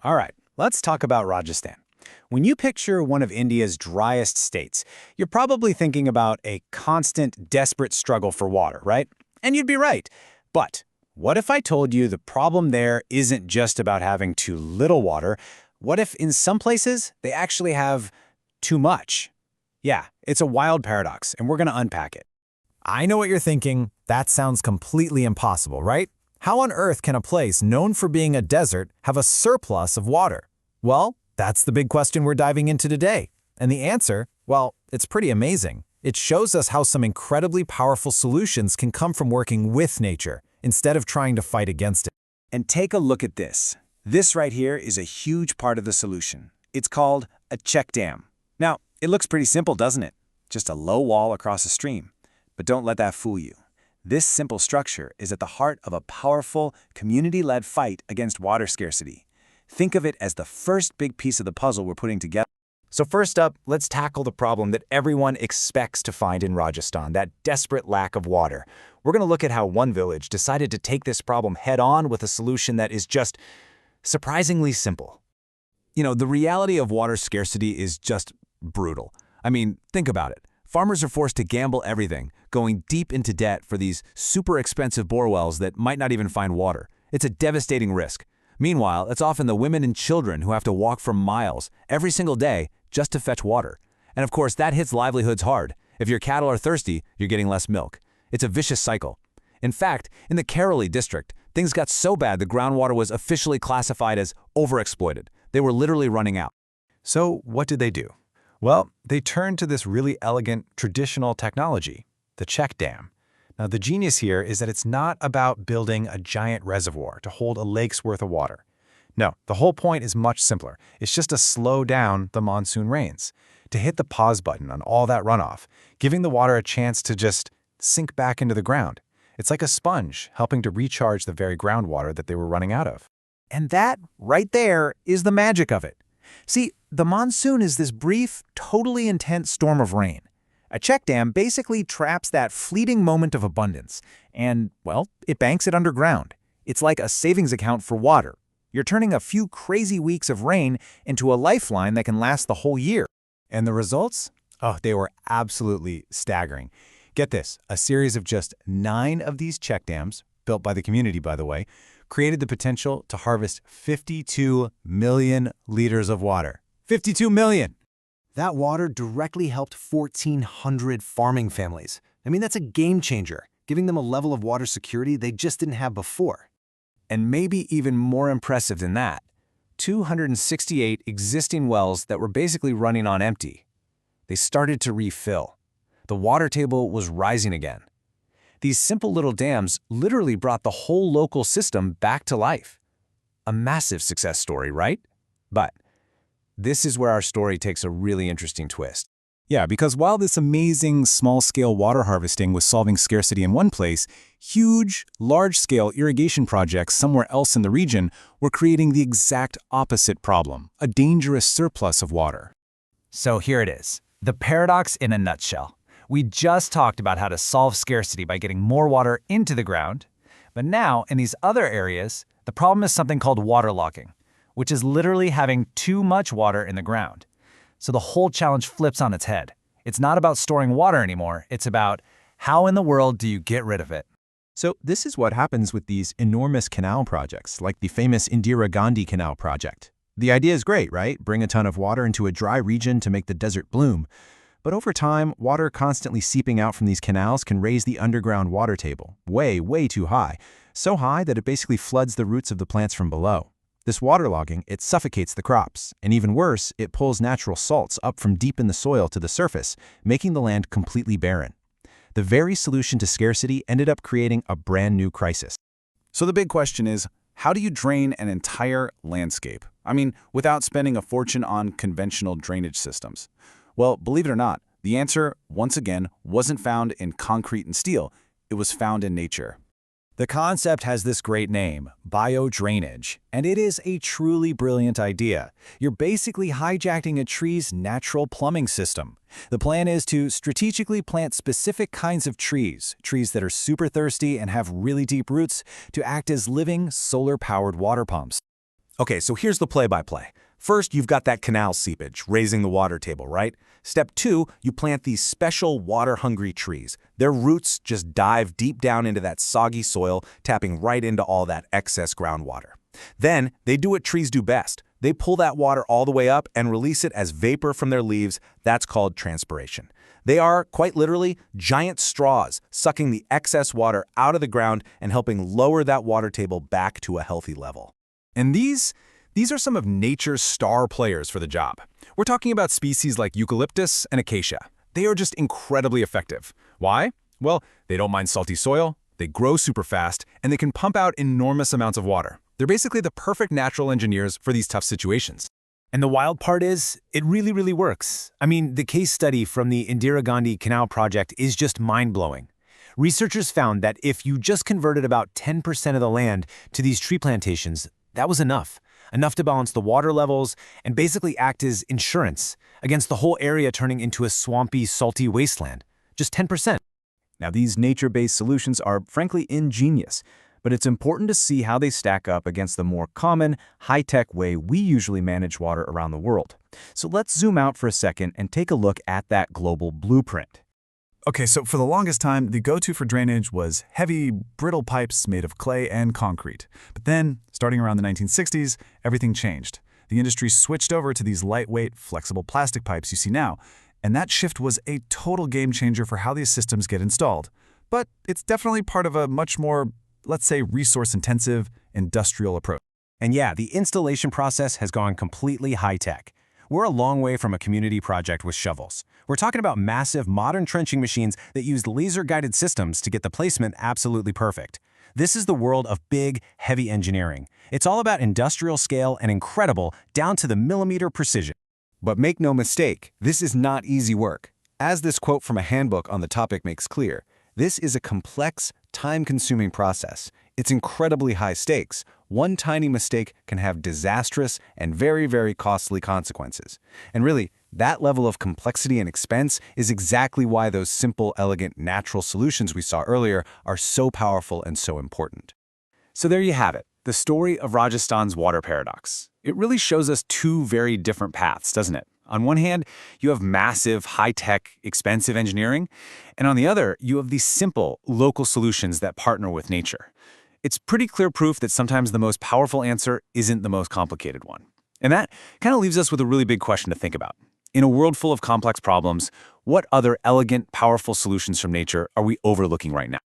All right, let's talk about Rajasthan. When you picture one of India's driest states, you're probably thinking about a constant, desperate struggle for water, right? And you'd be right. But what if I told you the problem there isn't just about having too little water? What if in some places they actually have too much? Yeah, it's a wild paradox, and we're going to unpack it. I know what you're thinking. That sounds completely impossible, right? How on earth can a place known for being a desert have a surplus of water? Well, that's the big question we're diving into today. And the answer, well, it's pretty amazing. It shows us how some incredibly powerful solutions can come from working with nature instead of trying to fight against it. And take a look at this. This right here is a huge part of the solution. It's called a check dam. Now, it looks pretty simple, doesn't it? Just a low wall across a stream. But don't let that fool you. This simple structure is at the heart of a powerful, community-led fight against water scarcity. Think of it as the first big piece of the puzzle we're putting together. So first up, let's tackle the problem that everyone expects to find in Rajasthan, that desperate lack of water. We're going to look at how one village decided to take this problem head-on with a solution that is just surprisingly simple. You know, the reality of water scarcity is just brutal. I mean, think about it. Farmers are forced to gamble everything, going deep into debt for these super expensive bore wells that might not even find water. It's a devastating risk. Meanwhile, it's often the women and children who have to walk for miles every single day just to fetch water. And of course, that hits livelihoods hard. If your cattle are thirsty, you're getting less milk. It's a vicious cycle. In fact, in the Karoli district, things got so bad the groundwater was officially classified as overexploited. They were literally running out. So what did they do? Well, they turned to this really elegant, traditional technology, the check dam. Now, the genius here is that it's not about building a giant reservoir to hold a lake's worth of water. No, the whole point is much simpler. It's just to slow down the monsoon rains, to hit the pause button on all that runoff, giving the water a chance to just sink back into the ground. It's like a sponge, helping to recharge the very groundwater that they were running out of. And that, right there, is the magic of it. See, the monsoon is this brief, totally intense storm of rain. A check dam basically traps that fleeting moment of abundance, and, well, it banks it underground. It's like a savings account for water. You're turning a few crazy weeks of rain into a lifeline that can last the whole year. And the results? Oh, they were absolutely staggering. Get this, a series of just 9 of these check dams, built by the community, by the way, created the potential to harvest 52 million liters of water. 52 million! That water directly helped 1,400 farming families. I mean, that's a game changer, giving them a level of water security they just didn't have before. And maybe even more impressive than that, 268 existing wells that were basically running on empty. They started to refill. The water table was rising again. These simple little dams literally brought the whole local system back to life. A massive success story, right? But this is where our story takes a really interesting twist. Yeah, because while this amazing small-scale water harvesting was solving scarcity in one place, huge, large-scale irrigation projects somewhere else in the region were creating the exact opposite problem, a dangerous surplus of water. So here it is, the paradox in a nutshell. We just talked about how to solve scarcity by getting more water into the ground, but now in these other areas, the problem is something called waterlogging, which is literally having too much water in the ground. So the whole challenge flips on its head. It's not about storing water anymore, it's about how in the world do you get rid of it? So this is what happens with these enormous canal projects, like the famous Indira Gandhi Canal project. The idea is great, right? Bring a ton of water into a dry region to make the desert bloom. But over time, water constantly seeping out from these canals can raise the underground water table way, way too high, so high that it basically floods the roots of the plants from below. This waterlogging, it suffocates the crops, and even worse, it pulls natural salts up from deep in the soil to the surface, making the land completely barren. The very solution to scarcity ended up creating a brand new crisis. So the big question is, how do you drain an entire landscape? I mean, without spending a fortune on conventional drainage systems. Well, believe it or not, the answer, once again, wasn't found in concrete and steel. It was found in nature. The concept has this great name, biodrainage, and it is a truly brilliant idea. You're basically hijacking a tree's natural plumbing system. The plan is to strategically plant specific kinds of trees that are super thirsty and have really deep roots, to act as living, solar-powered water pumps. Okay, so here's the play-by-play. First, you've got that canal seepage, raising the water table, right? Step 2, you plant these special water-hungry trees. Their roots just dive deep down into that soggy soil, tapping right into all that excess groundwater. Then, they do what trees do best. They pull that water all the way up and release it as vapor from their leaves. That's called transpiration. They are, quite literally, giant straws, sucking the excess water out of the ground and helping lower that water table back to a healthy level. And these are some of nature's star players for the job. We're talking about species like eucalyptus and acacia. They are just incredibly effective. Why? Well, they don't mind salty soil, they grow super fast, and they can pump out enormous amounts of water. They're basically the perfect natural engineers for these tough situations. And the wild part is, it really, really works. I mean, the case study from the Indira Gandhi Canal project is just mind-blowing. Researchers found that if you just converted about 10% of the land to these tree plantations, that was enough to balance the water levels and basically act as insurance against the whole area turning into a swampy, salty wasteland. Just 10%. Now, these nature-based solutions are frankly ingenious, but it's important to see how they stack up against the more common, high-tech way we usually manage water around the world. So let's zoom out for a second and take a look at that global blueprint. Okay, so for the longest time, the go-to for drainage was heavy, brittle pipes made of clay and concrete. But then, starting around the 1960s, everything changed. The industry switched over to these lightweight, flexible plastic pipes you see now, and that shift was a total game changer for how these systems get installed. But it's definitely part of a much more, let's say, resource-intensive, industrial approach. And yeah, the installation process has gone completely high-tech. We're a long way from a community project with shovels. We're talking about massive, modern trenching machines that use laser-guided systems to get the placement absolutely perfect. This is the world of big, heavy engineering. It's all about industrial scale and incredible, down to the millimeter precision. But make no mistake, this is not easy work. As this quote from a handbook on the topic makes clear, this is a complex, time-consuming process. It's incredibly high stakes. One tiny mistake can have disastrous and very, very costly consequences. And really, that level of complexity and expense is exactly why those simple, elegant, natural solutions we saw earlier are so powerful and so important. So there you have it, the story of Rajasthan's water paradox. It really shows us two very different paths, doesn't it? On one hand, you have massive, high-tech, expensive engineering, and on the other, you have these simple, local solutions that partner with nature. It's pretty clear proof that sometimes the most powerful answer isn't the most complicated one. And that kind of leaves us with a really big question to think about. In a world full of complex problems, what other elegant, powerful solutions from nature are we overlooking right now?